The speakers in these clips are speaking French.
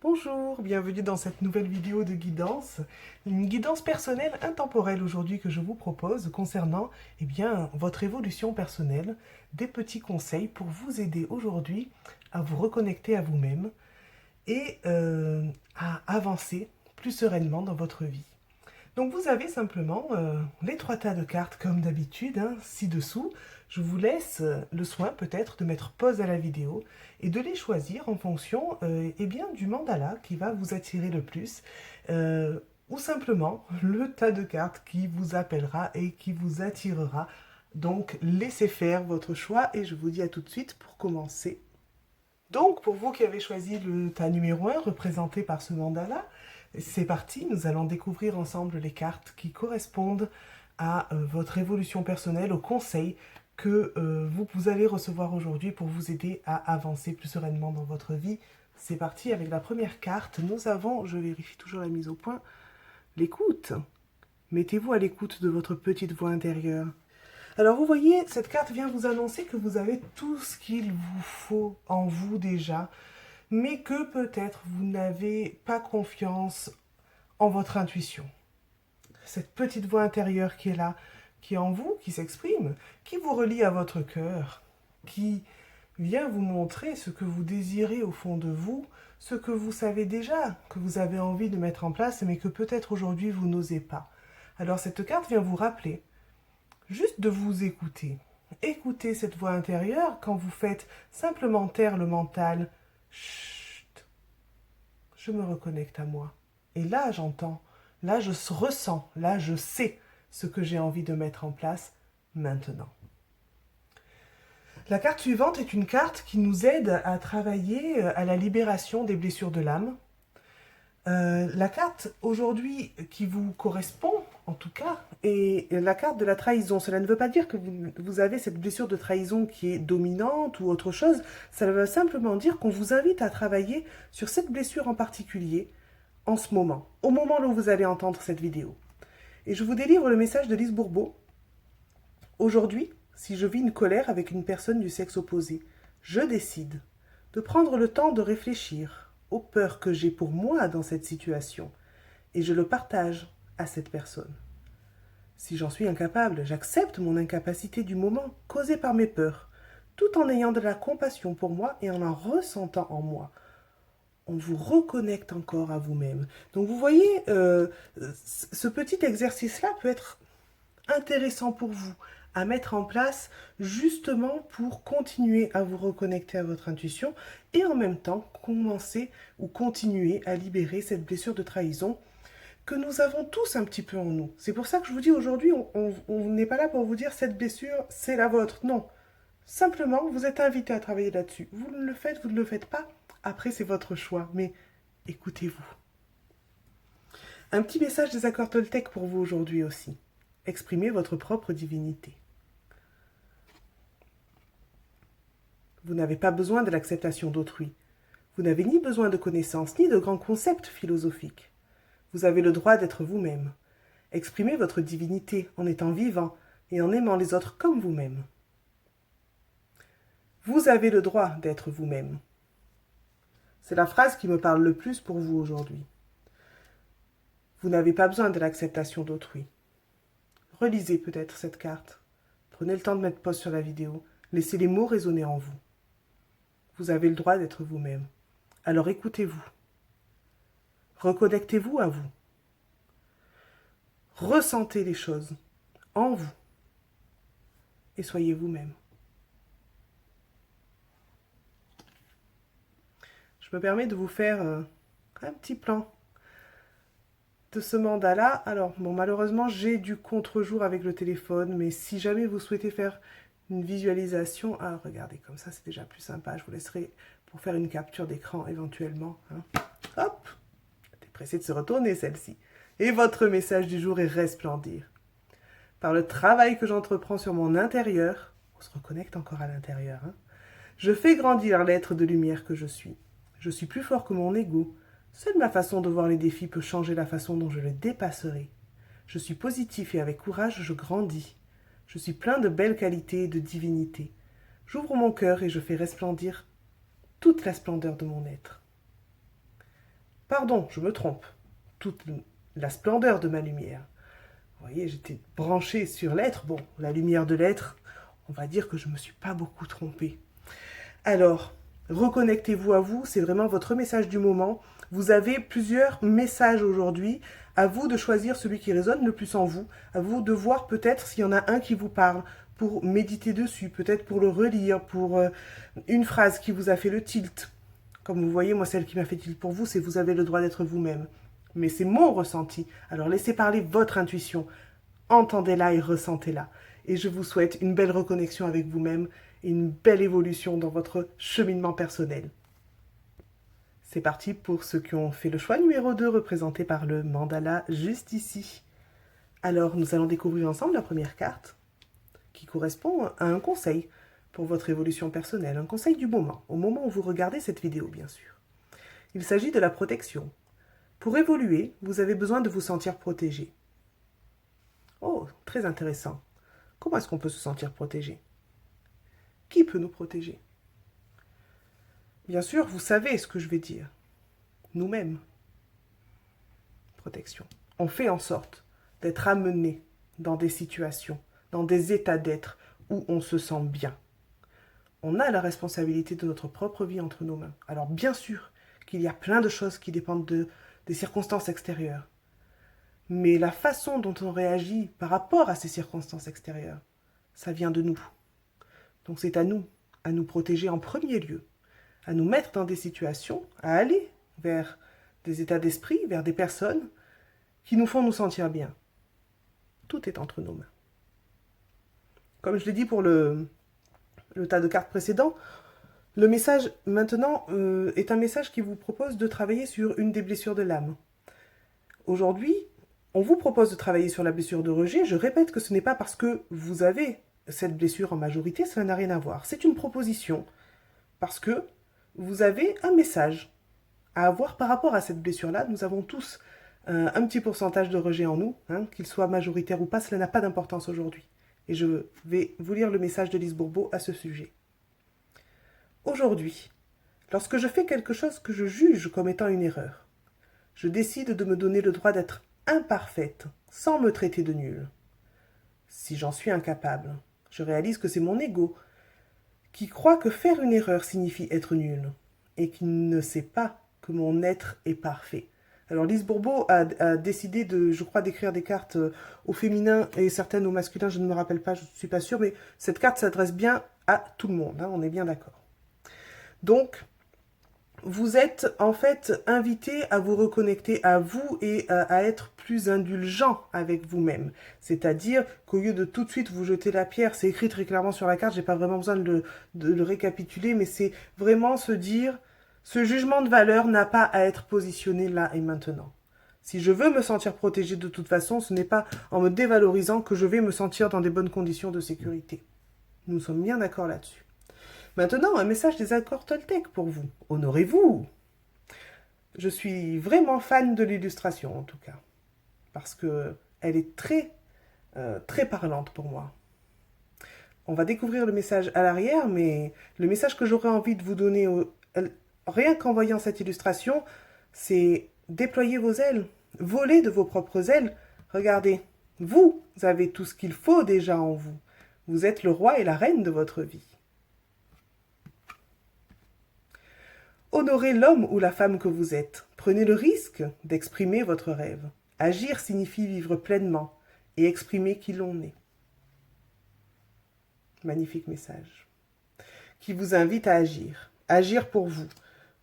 Bonjour, bienvenue dans cette nouvelle vidéo de guidance. Une guidance personnelle intemporelle aujourd'hui que je vous propose concernant votre évolution personnelle, des petits conseils pour vous aider aujourd'hui à vous reconnecter à vous-même et à avancer plus sereinement dans votre vie. Donc vous avez simplement les trois tas de cartes comme d'habitude, ci-dessous. Je vous laisse le soin peut-être de mettre pause à la vidéo et de les choisir en fonction du mandala qui va vous attirer le plus ou simplement le tas de cartes qui vous appellera et qui vous attirera. Donc laissez faire votre choix et je vous dis à tout de suite pour commencer. Donc pour vous qui avez choisi le tas numéro 1 représenté par ce mandala, c'est parti, nous allons découvrir ensemble les cartes qui correspondent à votre évolution personnelle, aux conseils que vous allez recevoir aujourd'hui pour vous aider à avancer plus sereinement dans votre vie. C'est parti avec la première carte. Nous avons, je vérifie toujours la mise au point, l'écoute. Mettez-vous à l'écoute de votre petite voix intérieure. Alors vous voyez, cette carte vient vous annoncer que vous avez tout ce qu'il vous faut en vous déjà, mais que peut-être vous n'avez pas confiance en votre intuition. Cette petite voix intérieure qui est là, qui est en vous, qui s'exprime, qui vous relie à votre cœur, qui vient vous montrer ce que vous désirez au fond de vous, ce que vous savez déjà, que vous avez envie de mettre en place, mais que peut-être aujourd'hui vous n'osez pas. Alors cette carte vient vous rappeler juste de vous écouter. Écoutez cette voix intérieure quand vous faites simplement taire le mental. Chut, je me reconnecte à moi. Et là, j'entends, là, je ressens, là, je sais ce que j'ai envie de mettre en place maintenant. La carte suivante est une carte qui nous aide à travailler à la libération des blessures de l'âme. La carte aujourd'hui qui vous correspond, en tout cas, est la carte de la trahison. Cela ne veut pas dire que vous avez cette blessure de trahison qui est dominante ou autre chose. Ça veut simplement dire qu'on vous invite à travailler sur cette blessure en particulier en ce moment, au moment où vous allez entendre cette vidéo. Et je vous délivre le message de Lise Bourbeau. Aujourd'hui, si je vis une colère avec une personne du sexe opposé, je décide de prendre le temps de réfléchir aux peurs que j'ai pour moi dans cette situation et je le partage à cette personne. Si j'en suis incapable, j'accepte mon incapacité du moment causée par mes peurs, tout en ayant de la compassion pour moi et en ressentant en moi. On vous reconnecte encore à vous-même. Donc vous voyez, ce petit exercice-là peut être intéressant pour vous à mettre en place justement pour continuer à vous reconnecter à votre intuition et en même temps commencer ou continuer à libérer cette blessure de trahison que nous avons tous un petit peu en nous. C'est pour ça que je vous dis aujourd'hui, on n'est pas là pour vous dire cette blessure, c'est la vôtre. Non. Simplement, vous êtes invité à travailler là-dessus. Vous le faites, vous ne le faites pas. Après, c'est votre choix. Mais écoutez-vous. Un petit message des accords Toltec pour vous aujourd'hui aussi. Exprimez votre propre divinité. Vous n'avez pas besoin de l'acceptation d'autrui. Vous n'avez ni besoin de connaissances, ni de grands concepts philosophiques. Vous avez le droit d'être vous-même. Exprimez votre divinité en étant vivant et en aimant les autres comme vous-même. Vous avez le droit d'être vous-même. C'est la phrase qui me parle le plus pour vous aujourd'hui. Vous n'avez pas besoin de l'acceptation d'autrui. Relisez peut-être cette carte. Prenez le temps de mettre pause sur la vidéo. Laissez les mots résonner en vous. Vous avez le droit d'être vous-même. Alors écoutez-vous. Reconnectez-vous à vous. Ressentez les choses en vous. Et soyez vous-même. Je me permets de vous faire un petit plan de ce mandala. Alors, bon, malheureusement, j'ai du contre-jour avec le téléphone, mais si jamais vous souhaitez faire une visualisation, regardez, comme ça, c'est déjà plus sympa. Je vous laisserai pour faire une capture d'écran éventuellement. Hop, elle est pressée de se retourner, celle-ci. Et votre message du jour est resplendir. Par le travail que j'entreprends sur mon intérieur, on se reconnecte encore à l'intérieur, je fais grandir l'être de lumière que je suis. Je suis plus fort que mon ego. Seule ma façon de voir les défis peut changer la façon dont je les dépasserai. Je suis positif et avec courage, je grandis. Je suis plein de belles qualités et de divinité. J'ouvre mon cœur et je fais resplendir toute la splendeur de mon être. pardon, je me trompe, toute la splendeur de ma lumière. Vous voyez, j'étais branchée sur l'être. Bon, la lumière de l'être, on va dire que je ne me suis pas beaucoup trompée. Alors, reconnectez-vous à vous, c'est vraiment votre message du moment. Vous avez plusieurs messages aujourd'hui. À vous de choisir celui qui résonne le plus en vous. À vous de voir peut-être s'il y en a un qui vous parle, pour méditer dessus, peut-être pour le relire, pour une phrase qui vous a fait le tilt. Comme vous voyez, moi, celle qui m'a fait tilt pour vous, c'est « vous avez le droit d'être vous-même ». Mais c'est mon ressenti. Alors laissez parler votre intuition. Entendez-la et ressentez-la. Et je vous souhaite une belle reconnexion avec vous-même et une belle évolution dans votre cheminement personnel. C'est parti pour ceux qui ont fait le choix numéro 2, représenté par le mandala juste ici. Alors, nous allons découvrir ensemble la première carte, qui correspond à un conseil pour votre évolution personnelle, un conseil du moment, au moment où vous regardez cette vidéo, bien sûr. Il s'agit de la protection. Pour évoluer, vous avez besoin de vous sentir protégé. Oh, très intéressant. Comment est-ce qu'on peut se sentir protégé? Qui peut nous protéger? Bien sûr, vous savez ce que je vais dire. Nous-mêmes. Protection. On fait en sorte d'être amené dans des situations, dans des états d'être où on se sent bien. On a la responsabilité de notre propre vie entre nos mains. Alors bien sûr qu'il y a plein de choses qui dépendent des circonstances extérieures. Mais la façon dont on réagit par rapport à ces circonstances extérieures, ça vient de nous. Donc c'est à nous protéger en premier lieu, à nous mettre dans des situations, à aller vers des états d'esprit, vers des personnes qui nous font nous sentir bien. Tout est entre nos mains. Comme je l'ai dit pour le tas de cartes précédent, le message maintenant est un message qui vous propose de travailler sur une des blessures de l'âme. Aujourd'hui, on vous propose de travailler sur la blessure de rejet. Je répète que ce n'est pas parce que vous avez cette blessure en majorité, cela n'a rien à voir. C'est une proposition parce que vous avez un message à avoir par rapport à cette blessure-là. Nous avons tous un petit pourcentage de rejet en nous, hein, qu'il soit majoritaire ou pas, cela n'a pas d'importance aujourd'hui. Et je vais vous lire le message de Lise Bourbeau à ce sujet. Aujourd'hui, lorsque je fais quelque chose que je juge comme étant une erreur, je décide de me donner le droit d'être imparfaite, sans me traiter de nulle. Si j'en suis incapable, je réalise que c'est mon ego qui croit que faire une erreur signifie être nul, et qui ne sait pas que mon être est parfait. Alors Lise Bourbeau a décidé je crois, d'écrire des cartes au féminin et certaines au masculin, je ne me rappelle pas, je ne suis pas sûre, mais cette carte s'adresse bien à tout le monde, hein, on est bien d'accord. Donc, vous êtes en fait invité à vous reconnecter à vous et à être plus indulgent avec vous-même. C'est-à-dire qu'au lieu de tout de suite vous jeter la pierre, c'est écrit très clairement sur la carte, j'ai pas vraiment besoin de le récapituler, mais c'est vraiment se dire, ce jugement de valeur n'a pas à être positionné là et maintenant. Si je veux me sentir protégé de toute façon, ce n'est pas en me dévalorisant que je vais me sentir dans des bonnes conditions de sécurité. Nous sommes bien d'accord là-dessus. Maintenant, un message des accords Toltec pour vous. Honorez-vous. Je suis vraiment fan de l'illustration, en tout cas. Parce qu'elle est très parlante pour moi. On va découvrir le message à l'arrière, mais le message que j'aurais envie de vous donner, rien qu'en voyant cette illustration, c'est déployer vos ailes, voler de vos propres ailes. Regardez, vous avez tout ce qu'il faut déjà en vous. Vous êtes le roi et la reine de votre vie. Honorez l'homme ou la femme que vous êtes. Prenez le risque d'exprimer votre rêve. Agir signifie vivre pleinement et exprimer qui l'on est. Magnifique message. Qui vous invite à agir. Agir pour vous.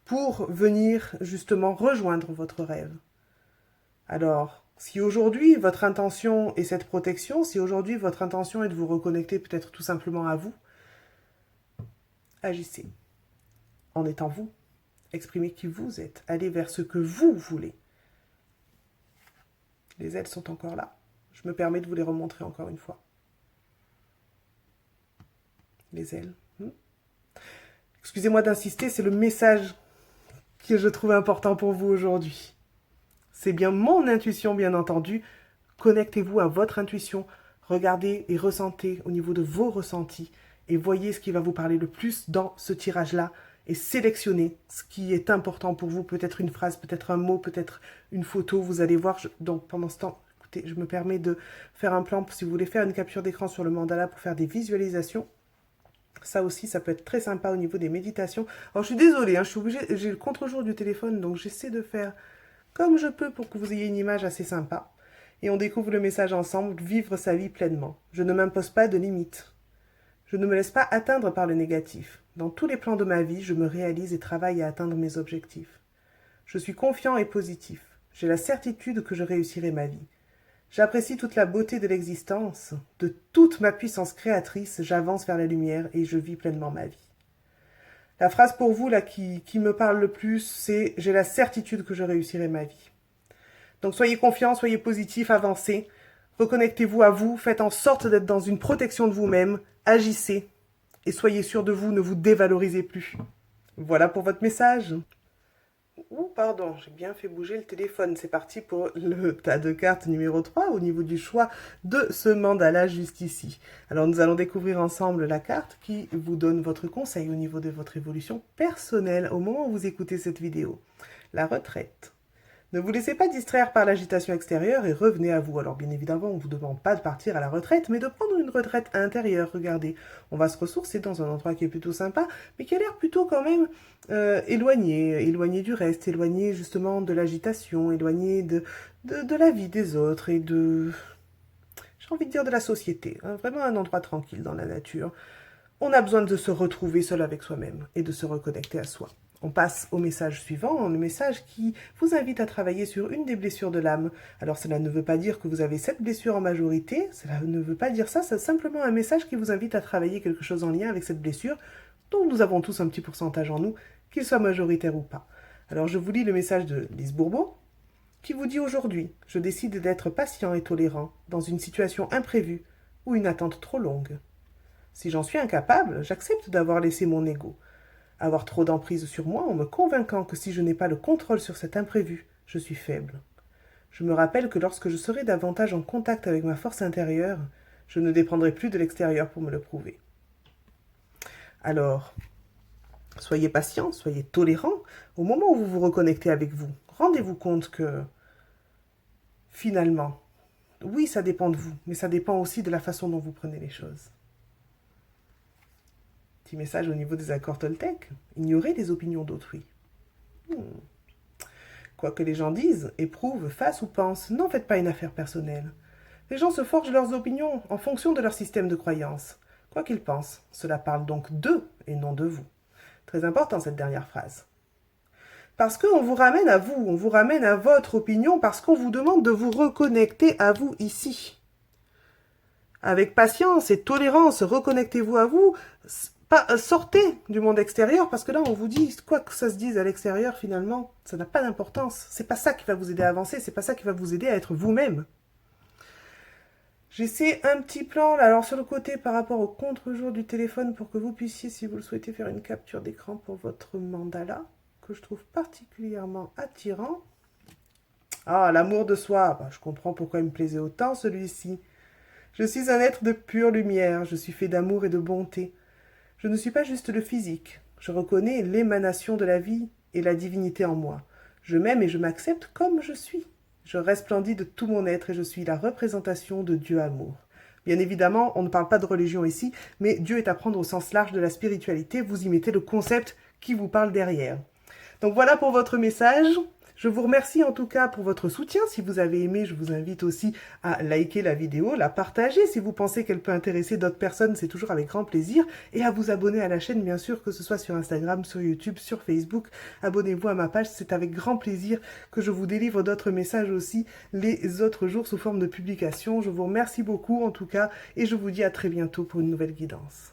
Pour venir justement rejoindre votre rêve. Alors, si aujourd'hui votre intention est cette protection, si aujourd'hui votre intention est de vous reconnecter peut-être tout simplement à vous, agissez. En étant vous. Exprimez qui vous êtes. Allez vers ce que vous voulez. Les ailes sont encore là. Je me permets de vous les remontrer encore une fois. Les ailes. Excusez-moi d'insister, c'est le message que je trouve important pour vous aujourd'hui. C'est bien mon intuition, bien entendu. Connectez-vous à votre intuition. Regardez et ressentez au niveau de vos ressentis. Et voyez ce qui va vous parler le plus dans ce tirage-là. et sélectionnez ce qui est important pour vous, peut-être une phrase, peut-être un mot, peut-être une photo, vous allez voir. Donc pendant ce temps, écoutez, je me permets de faire un plan, si vous voulez faire une capture d'écran sur le mandala pour faire des visualisations. Ça aussi, ça peut être très sympa au niveau des méditations. Alors je suis désolée, hein, je suis obligée, j'ai le contre-jour du téléphone, donc j'essaie de faire comme je peux pour que vous ayez une image assez sympa. Et on découvre le message ensemble, vivre sa vie pleinement. Je ne m'impose pas de limites. Je ne me laisse pas atteindre par le négatif. Dans tous les plans de ma vie, je me réalise et travaille à atteindre mes objectifs. Je suis confiant et positif. J'ai la certitude que je réussirai ma vie. J'apprécie toute la beauté de l'existence. De toute ma puissance créatrice, j'avance vers la lumière et je vis pleinement ma vie. La phrase pour vous là qui me parle le plus, c'est « J'ai la certitude que je réussirai ma vie ». Donc soyez confiants, soyez positifs, avancez. Reconnectez-vous à vous, faites en sorte d'être dans une protection de vous-même, agissez et soyez sûr de vous, ne vous dévalorisez plus. Voilà pour votre message. Ouh, pardon, j'ai bien fait bouger le téléphone. C'est parti pour le tas de cartes numéro 3 au niveau du choix de ce mandala juste ici. Alors nous allons découvrir ensemble la carte qui vous donne votre conseil au niveau de votre évolution personnelle au moment où vous écoutez cette vidéo. La retraite. Ne vous laissez pas distraire par l'agitation extérieure et revenez à vous. Alors bien évidemment, on ne vous demande pas de partir à la retraite, mais de prendre une retraite intérieure. Regardez, on va se ressourcer dans un endroit qui est plutôt sympa, mais qui a l'air plutôt quand même éloigné du reste, éloigné justement de l'agitation, éloigné de la vie des autres et de, j'ai envie de dire, de la société. Hein, vraiment un endroit tranquille dans la nature. On a besoin de se retrouver seul avec soi-même et de se reconnecter à soi. On passe au message suivant, le message qui vous invite à travailler sur une des blessures de l'âme. Alors cela ne veut pas dire que vous avez cette blessure en majorité, cela ne veut pas dire ça, c'est simplement un message qui vous invite à travailler quelque chose en lien avec cette blessure, dont nous avons tous un petit pourcentage en nous, qu'il soit majoritaire ou pas. Alors je vous lis le message de Lise Bourbeau, qui vous dit aujourd'hui, je décide d'être patient et tolérant dans une situation imprévue ou une attente trop longue. Si j'en suis incapable, j'accepte d'avoir laissé mon ego. Avoir trop d'emprise sur moi en me convainquant que si je n'ai pas le contrôle sur cet imprévu, je suis faible. Je me rappelle que lorsque je serai davantage en contact avec ma force intérieure, je ne dépendrai plus de l'extérieur pour me le prouver. Alors, soyez patient, soyez tolérant. Au moment où vous vous reconnectez avec vous, rendez-vous compte que, finalement, oui, ça dépend de vous, mais ça dépend aussi de la façon dont vous prenez les choses. Petit message au niveau des accords Toltec, ignorez les opinions d'autrui. Quoi que les gens disent, éprouvent, fassent ou pensent, n'en faites pas une affaire personnelle. Les gens se forgent leurs opinions en fonction de leur système de croyance. Quoi qu'ils pensent, cela parle donc d'eux et non de vous. Très important cette dernière phrase. Parce qu'on vous ramène à vous, on vous ramène à votre opinion, parce qu'on vous demande de vous reconnecter à vous ici. Avec patience et tolérance, reconnectez-vous à vous. Sortez du monde extérieur, parce que là, on vous dit, quoi que ça se dise à l'extérieur, finalement, ça n'a pas d'importance. C'est pas ça qui va vous aider à avancer, c'est pas ça qui va vous aider à être vous-même. J'essaie un petit plan, là, alors sur le côté, par rapport au contre-jour du téléphone, pour que vous puissiez, si vous le souhaitez, faire une capture d'écran pour votre mandala, que je trouve particulièrement attirant. Ah, l'amour de soi, je comprends pourquoi il me plaisait autant, celui-ci. Je suis un être de pure lumière, je suis fait d'amour et de bonté. Je ne suis pas juste le physique. Je reconnais l'émanation de la vie et la divinité en moi. Je m'aime et je m'accepte comme je suis. Je resplendis de tout mon être et je suis la représentation de Dieu amour. Bien évidemment, on ne parle pas de religion ici, mais Dieu est à prendre au sens large de la spiritualité. Vous y mettez le concept qui vous parle derrière. Donc voilà pour votre message. Je vous remercie en tout cas pour votre soutien. Si vous avez aimé, je vous invite aussi à liker la vidéo, la partager. Si vous pensez qu'elle peut intéresser d'autres personnes, c'est toujours avec grand plaisir. Et à vous abonner à la chaîne, bien sûr, que ce soit sur Instagram, sur YouTube, sur Facebook. Abonnez-vous à ma page, c'est avec grand plaisir que je vous délivre d'autres messages aussi les autres jours sous forme de publication. Je vous remercie beaucoup en tout cas et je vous dis à très bientôt pour une nouvelle guidance.